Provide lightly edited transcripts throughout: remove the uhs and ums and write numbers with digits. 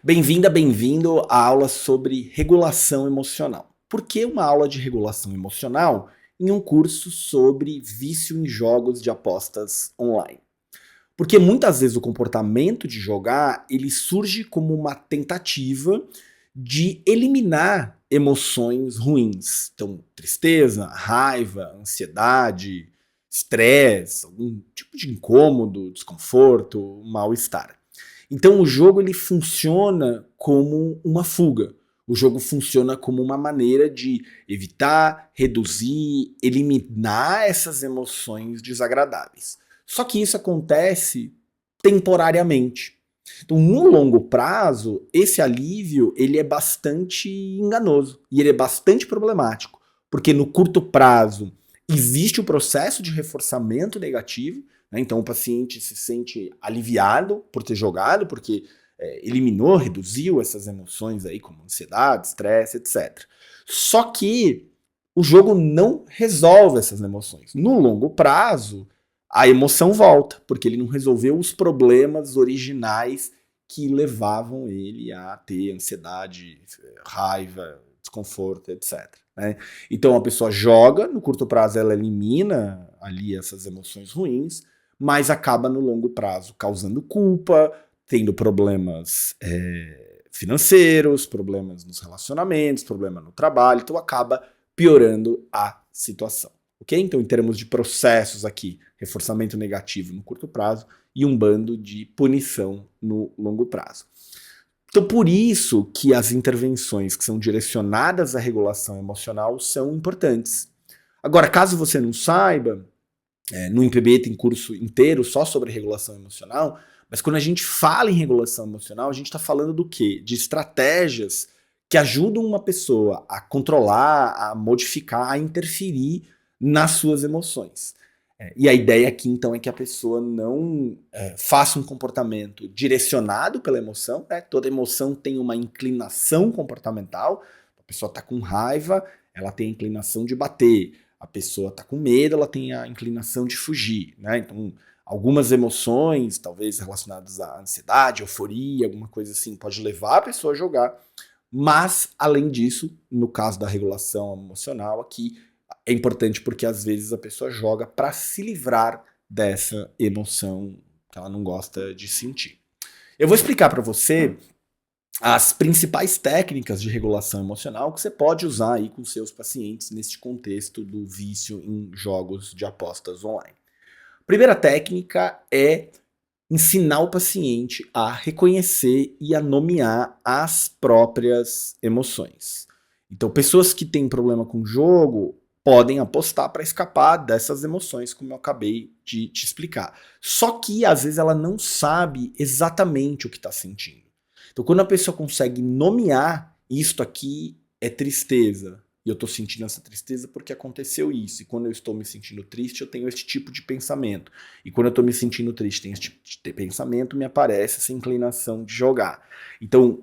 Bem-vinda, bem-vindo à aula sobre regulação emocional. Por que uma aula de regulação emocional em um curso sobre vício em jogos de apostas online? Porque muitas vezes o comportamento de jogar, ele surge como uma tentativa de eliminar emoções ruins. Então, tristeza, raiva, ansiedade, estresse, algum tipo de incômodo, desconforto, mal-estar. Então o jogo ele funciona como uma fuga. O jogo funciona como uma maneira de evitar, reduzir, eliminar essas emoções desagradáveis. Só que isso acontece temporariamente. Então, no longo prazo, esse alívio ele é bastante enganoso e ele é bastante problemático, porque no curto prazo existe o processo de reforçamento negativo, né? Então o paciente se sente aliviado por ter jogado, porque eliminou, reduziu essas emoções aí como ansiedade, estresse, etc. Só que o jogo não resolve essas emoções. No longo prazo, a emoção volta, porque ele não resolveu os problemas originais que levavam ele a ter ansiedade, raiva, desconforto, etc. Né? Então a pessoa joga, no curto prazo ela elimina ali essas emoções ruins, mas acaba no longo prazo causando culpa, tendo problemas financeiros, problemas nos relacionamentos, problema no trabalho, então acaba piorando a situação. Ok? Então, em termos de processos aqui, reforçamento negativo no curto prazo e um bando de punição no longo prazo. Então, por isso que as intervenções que são direcionadas à regulação emocional são importantes. Agora, caso você não saiba, no MPB tem curso inteiro só sobre regulação emocional, mas quando a gente fala em regulação emocional, a gente está falando do quê? De estratégias que ajudam uma pessoa a controlar, a modificar, a interferir nas suas emoções. E a ideia aqui, então, é que a pessoa não faça um comportamento direcionado pela emoção, né? Toda emoção tem uma inclinação comportamental. A pessoa está com raiva, ela tem a inclinação de bater. A pessoa está com medo, ela tem a inclinação de fugir, né? Então, algumas emoções, talvez relacionadas à ansiedade, euforia, alguma coisa assim, pode levar a pessoa a jogar. Mas, além disso, no caso da regulação emocional, aqui é importante porque às vezes a pessoa joga para se livrar dessa emoção que ela não gosta de sentir. Eu vou explicar para você as principais técnicas de regulação emocional que você pode usar aí com seus pacientes neste contexto do vício em jogos de apostas online. A primeira técnica é ensinar o paciente a reconhecer e a nomear as próprias emoções. Então, pessoas que têm problema com o jogo podem apostar para escapar dessas emoções, como eu acabei de te explicar. Só que às vezes ela não sabe exatamente o que está sentindo. Então, quando a pessoa consegue nomear isto aqui é tristeza, e eu estou sentindo essa tristeza porque aconteceu isso, e quando eu estou me sentindo triste, eu tenho esse tipo de pensamento. E quando eu estou me sentindo triste, tenho esse tipo de pensamento, me aparece essa inclinação de jogar. Então,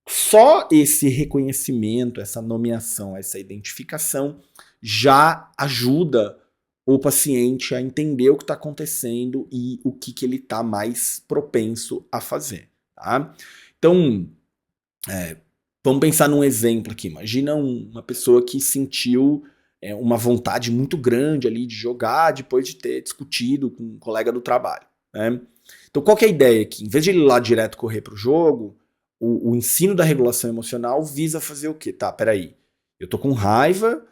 só esse reconhecimento, essa nomeação, essa identificação já ajuda o paciente a entender o que está acontecendo e o que ele está mais propenso a fazer. Tá? Então, vamos pensar num exemplo aqui. Imagina uma pessoa que sentiu uma vontade muito grande ali de jogar depois de ter discutido com um colega do trabalho. Né? Então, qual que é a ideia aqui? Em vez de ele ir lá direto correr para o jogo, o ensino da regulação emocional visa fazer o quê? Tá, peraí. Eu tô com raiva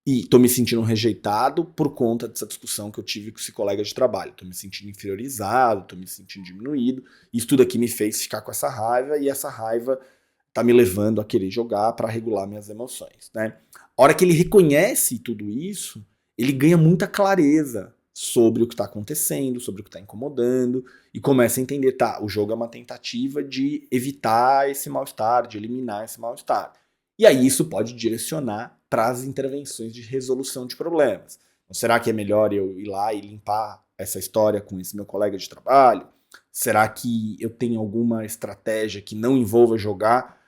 e tô me sentindo rejeitado por conta dessa discussão que eu tive com esse colega de trabalho. Tô me sentindo inferiorizado, tô me sentindo diminuído. Isso tudo aqui me fez ficar com essa raiva e essa raiva tá me levando a querer jogar para regular minhas emoções, né? A hora que ele reconhece tudo isso, ele ganha muita clareza sobre o que está acontecendo, sobre o que está incomodando, e começa a entender, tá, o jogo é uma tentativa de evitar esse mal-estar, de eliminar esse mal-estar. E aí isso pode direcionar para as intervenções de resolução de problemas. Então, será que é melhor eu ir lá e limpar essa história com esse meu colega de trabalho? Será que eu tenho alguma estratégia que não envolva jogar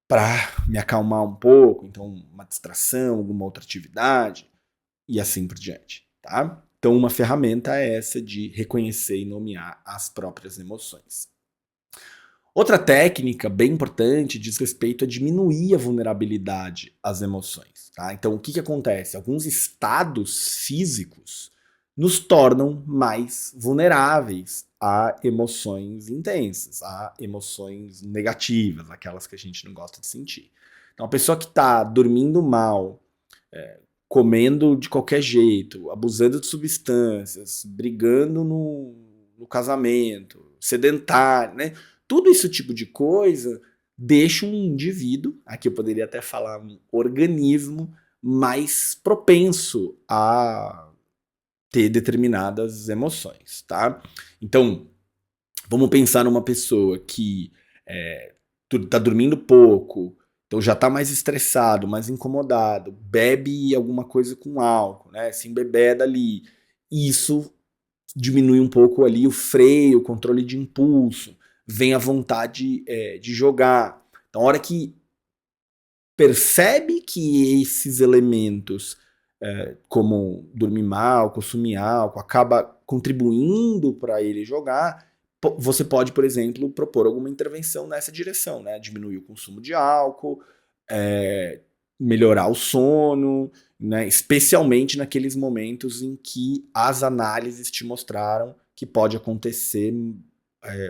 para me acalmar um pouco? Então, uma distração, alguma outra atividade e assim por diante, tá? Então, uma ferramenta é essa de reconhecer e nomear as próprias emoções. Outra técnica bem importante diz respeito a diminuir a vulnerabilidade às emoções. Tá? Então, o que acontece? Alguns estados físicos nos tornam mais vulneráveis a emoções intensas, a emoções negativas, aquelas que a gente não gosta de sentir. Então, a pessoa que está dormindo mal, comendo de qualquer jeito, abusando de substâncias, brigando no casamento, sedentário, né? Tudo esse tipo de coisa deixa um indivíduo, aqui eu poderia até falar um organismo, mais propenso a ter determinadas emoções, tá? Então, vamos pensar numa pessoa que tá dormindo pouco, então já tá mais estressado, mais incomodado, bebe alguma coisa com álcool, né? Se embebeda ali. Isso diminui um pouco ali o freio, o controle de impulso, vem a vontade de jogar. Então, a hora que percebe que esses elementos, como dormir mal, consumir álcool, acaba contribuindo para ele jogar, você pode, por exemplo, propor alguma intervenção nessa direção, né? Diminuir o consumo de álcool, melhorar o sono, né? Especialmente naqueles momentos em que as análises te mostraram que pode acontecer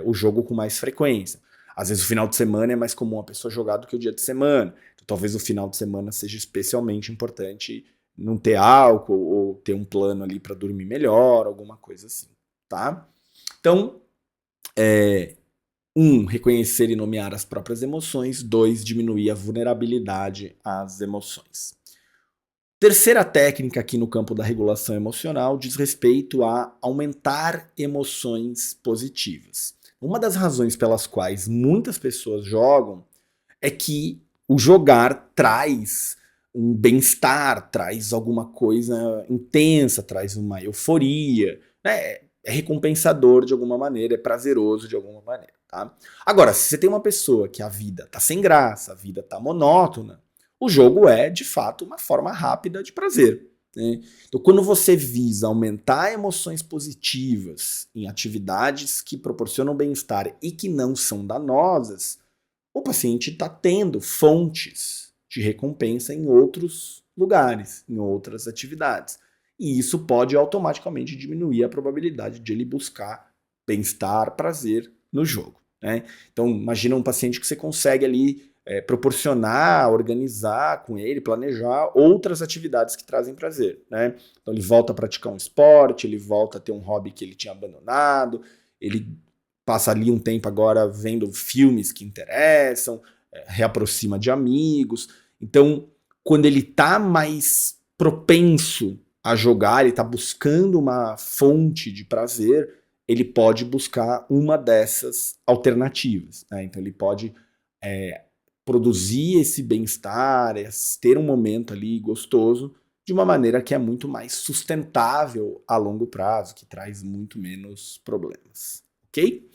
o jogo com mais frequência. Às vezes o final de semana é mais comum a pessoa jogar do que o dia de semana. Então, talvez o final de semana seja especialmente importante não ter álcool ou ter um plano ali para dormir melhor, alguma coisa assim, tá? Então, reconhecer e nomear as próprias emoções. 2, diminuir a vulnerabilidade às emoções. Terceira técnica aqui no campo da regulação emocional diz respeito a aumentar emoções positivas. Uma das razões pelas quais muitas pessoas jogam é que o jogar traz um bem-estar, traz alguma coisa intensa, traz uma euforia, né? É recompensador de alguma maneira, é prazeroso de alguma maneira, tá? Agora, se você tem uma pessoa que a vida tá sem graça, a vida tá monótona, o jogo é, de fato, uma forma rápida de prazer, né? Então, quando você visa aumentar emoções positivas em atividades que proporcionam bem-estar e que não são danosas, o paciente está tendo fontes de recompensa em outros lugares, em outras atividades. E isso pode automaticamente diminuir a probabilidade de ele buscar bem-estar, prazer no jogo, né? Então, imagina um paciente que você consegue ali proporcionar, organizar com ele, planejar outras atividades que trazem prazer, né? Então, ele volta a praticar um esporte, ele volta a ter um hobby que ele tinha abandonado, ele passa ali um tempo agora vendo filmes que interessam, reaproxima de amigos. Então, quando ele tá mais propenso a jogar, ele tá buscando uma fonte de prazer, ele pode buscar uma dessas alternativas, né? Então ele pode produzir esse bem-estar, ter um momento ali gostoso, de uma maneira que é muito mais sustentável a longo prazo, que traz muito menos problemas. Ok?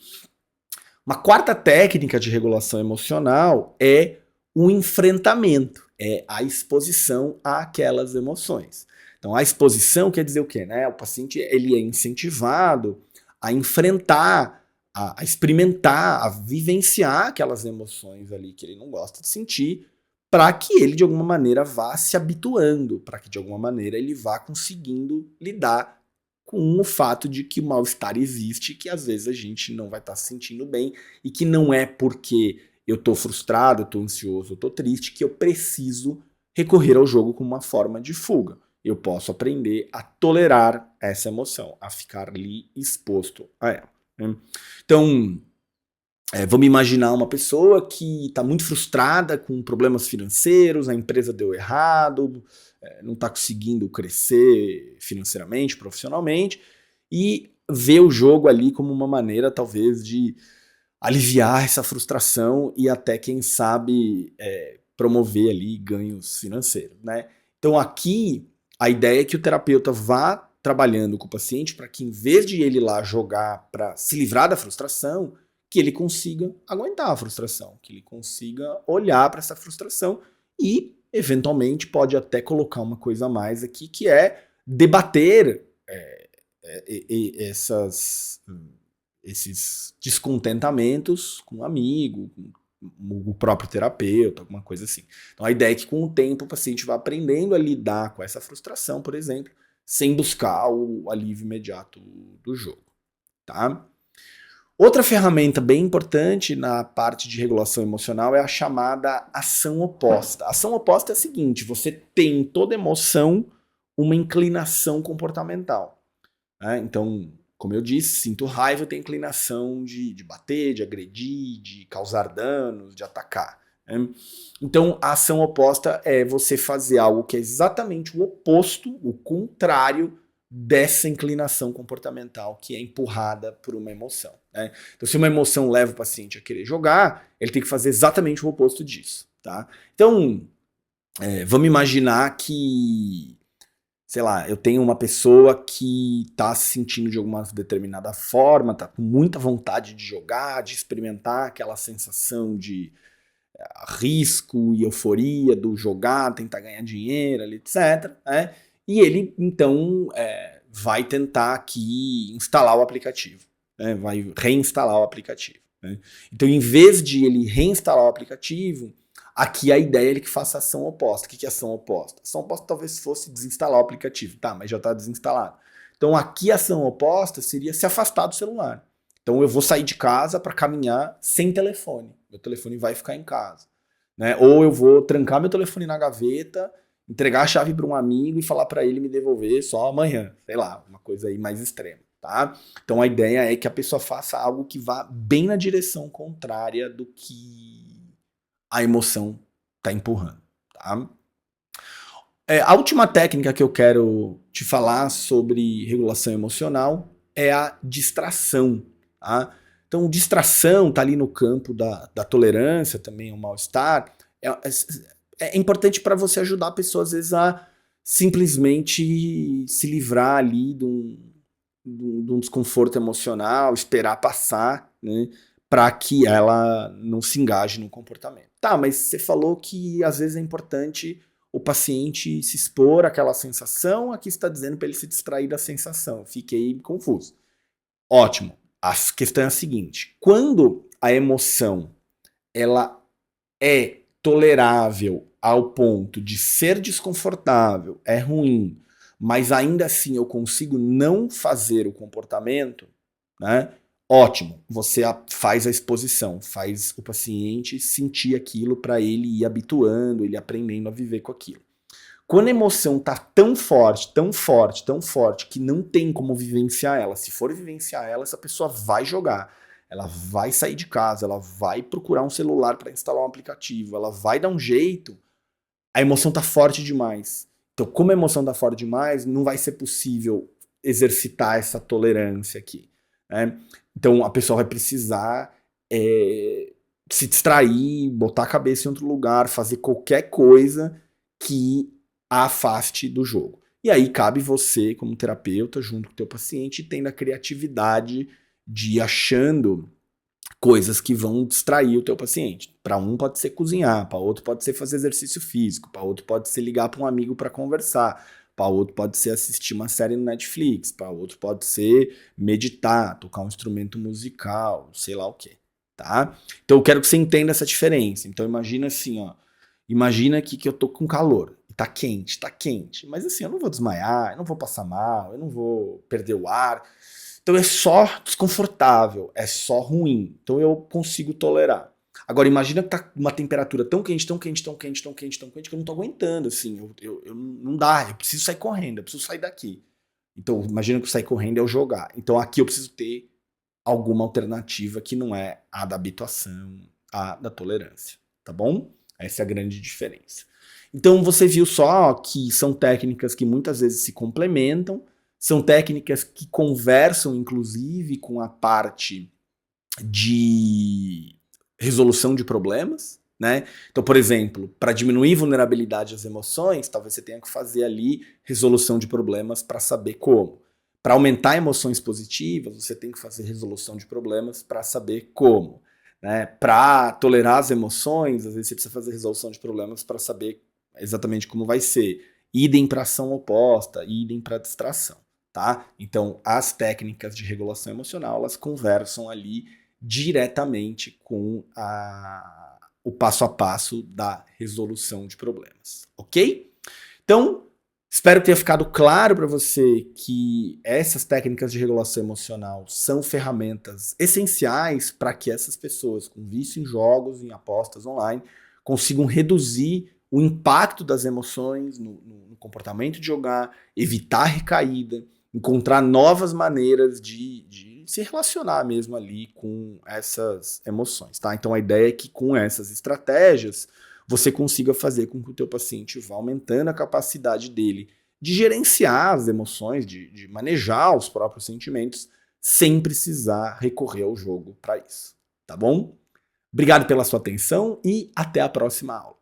Uma quarta técnica de regulação emocional é o enfrentamento, é a exposição àquelas emoções. Então, a exposição quer dizer o quê? Né? O paciente ele é incentivado a enfrentar, a experimentar, a vivenciar aquelas emoções ali que ele não gosta de sentir, para que ele, de alguma maneira, vá se habituando, para que, de alguma maneira, ele vá conseguindo lidar com o fato de que o mal-estar existe, que às vezes a gente não vai estar se sentindo bem e que não é porque eu estou frustrado, eu estou ansioso, eu estou triste que eu preciso recorrer ao jogo como uma forma de fuga. Eu posso aprender a tolerar essa emoção, a ficar ali exposto a ela, né? Então, vamos imaginar uma pessoa que está muito frustrada com problemas financeiros, a empresa deu errado, não está conseguindo crescer financeiramente, profissionalmente, e vê o jogo ali como uma maneira, talvez, de aliviar essa frustração e até, quem sabe, promover ali ganhos financeiros, né? Então aqui, a ideia é que o terapeuta vá trabalhando com o paciente para que, em vez de ele ir lá jogar para se livrar da frustração, que ele consiga aguentar a frustração, que ele consiga olhar para essa frustração e, eventualmente, pode até colocar uma coisa a mais aqui, que é debater essas esses descontentamentos com um amigo, com o próprio terapeuta, alguma coisa assim. Então a ideia é que com o tempo o paciente vai aprendendo a lidar com essa frustração, por exemplo, sem buscar o alívio imediato do jogo, tá? Outra ferramenta bem importante na parte de regulação emocional é a chamada ação oposta. A ação oposta é a seguinte: você tem em toda emoção uma inclinação comportamental, né? Então, como eu disse, sinto raiva, eu tenho inclinação de bater, de agredir, de causar danos, de atacar, né? Então, a ação oposta é você fazer algo que é exatamente o oposto, o contrário dessa inclinação comportamental que é empurrada por uma emoção, né? Então, se uma emoção leva o paciente a querer jogar, ele tem que fazer exatamente o oposto disso, tá? Então, vamos imaginar que, sei lá, eu tenho uma pessoa que tá se sentindo de alguma determinada forma, tá com muita vontade de jogar, de experimentar aquela sensação de risco e euforia do jogar, tentar ganhar dinheiro, etc, né? E ele, então, vai tentar aqui instalar o aplicativo, né? Vai reinstalar o aplicativo, né? Então, em vez de ele reinstalar o aplicativo, aqui a ideia é ele que faça ação oposta. O que é ação oposta? Ação oposta talvez fosse desinstalar o aplicativo, tá, mas já está desinstalado. Então, aqui a ação oposta seria se afastar do celular. Então, eu vou sair de casa para caminhar sem telefone. Meu telefone vai ficar em casa, né? Ou eu vou trancar meu telefone na gaveta, entregar a chave para um amigo e falar para ele me devolver só amanhã, sei lá, uma coisa aí mais extrema, tá? Então a ideia é que a pessoa faça algo que vá bem na direção contrária do que a emoção está empurrando, tá? A última técnica que eu quero te falar sobre regulação emocional é a distração, tá? Então, distração está ali no campo da tolerância, também o mal-estar. É importante para você ajudar a pessoa, às vezes, a simplesmente se livrar ali de um desconforto emocional, esperar passar, né, para que ela não se engaje no comportamento. Tá, mas você falou que às vezes é importante o paciente se expor àquela sensação, aqui está dizendo para ele se distrair da sensação. Fiquei confuso. Ótimo. A questão é a seguinte: quando a emoção ela é tolerável ao ponto de ser desconfortável, é ruim, mas ainda assim eu consigo não fazer o comportamento, né? Ótimo, você faz a exposição, faz o paciente sentir aquilo para ele ir habituando, ele aprendendo a viver com aquilo. Quando a emoção tá tão forte, tão forte, tão forte, que não tem como vivenciar ela, se for vivenciar ela, essa pessoa vai jogar. Ela vai sair de casa, ela vai procurar um celular para instalar um aplicativo, ela vai dar um jeito. A emoção tá forte demais. Então, como a emoção tá forte demais, não vai ser possível exercitar essa tolerância aqui, né? Então, a pessoa vai precisar se distrair, botar a cabeça em outro lugar, fazer qualquer coisa que a afaste do jogo. E aí cabe você, como terapeuta, junto com o teu paciente, tendo a criatividade de ir achando coisas que vão distrair o teu paciente. Para um pode ser cozinhar, para outro pode ser fazer exercício físico, para outro pode ser ligar para um amigo para conversar, para outro pode ser assistir uma série no Netflix, para outro pode ser meditar, tocar um instrumento musical, sei lá o que, tá? Então eu quero que você entenda essa diferença. Então imagina assim, ó, imagina que eu tô com calor, tá quente, mas assim, eu não vou desmaiar, eu não vou passar mal, eu não vou perder o ar. Então é só desconfortável, é só ruim. Então eu consigo tolerar. Agora imagina que tá uma temperatura tão quente, tão quente, tão quente, tão quente, tão quente, que eu não tô aguentando, assim. Não dá, eu preciso sair correndo, eu preciso sair daqui. Então imagina que eu sair correndo é eu jogar. Então aqui eu preciso ter alguma alternativa que não é a da habituação, a da tolerância, tá bom? Essa é a grande diferença. Então você viu só que são técnicas que muitas vezes se complementam, são técnicas que conversam, inclusive, com a parte de resolução de problemas, né? Então, por exemplo, para diminuir vulnerabilidade às emoções, talvez você tenha que fazer ali resolução de problemas para saber como. Para aumentar emoções positivas, você tem que fazer resolução de problemas para saber como, né? Para tolerar as emoções, às vezes você precisa fazer resolução de problemas para saber exatamente como vai ser. Idem para ação oposta, idem para distração. Tá? tá? Então, as técnicas de regulação emocional, elas conversam ali diretamente com o passo a passo da resolução de problemas, ok? Então, espero que tenha ficado claro para você que essas técnicas de regulação emocional são ferramentas essenciais para que essas pessoas com vício em jogos, em apostas online, consigam reduzir o impacto das emoções no comportamento de jogar, evitar recaída, encontrar novas maneiras de se relacionar mesmo ali com essas emoções, tá? Então a ideia é que com essas estratégias você consiga fazer com que o teu paciente vá aumentando a capacidade dele de gerenciar as emoções, de manejar os próprios sentimentos, sem precisar recorrer ao jogo para isso, tá bom? Obrigado pela sua atenção e até a próxima aula.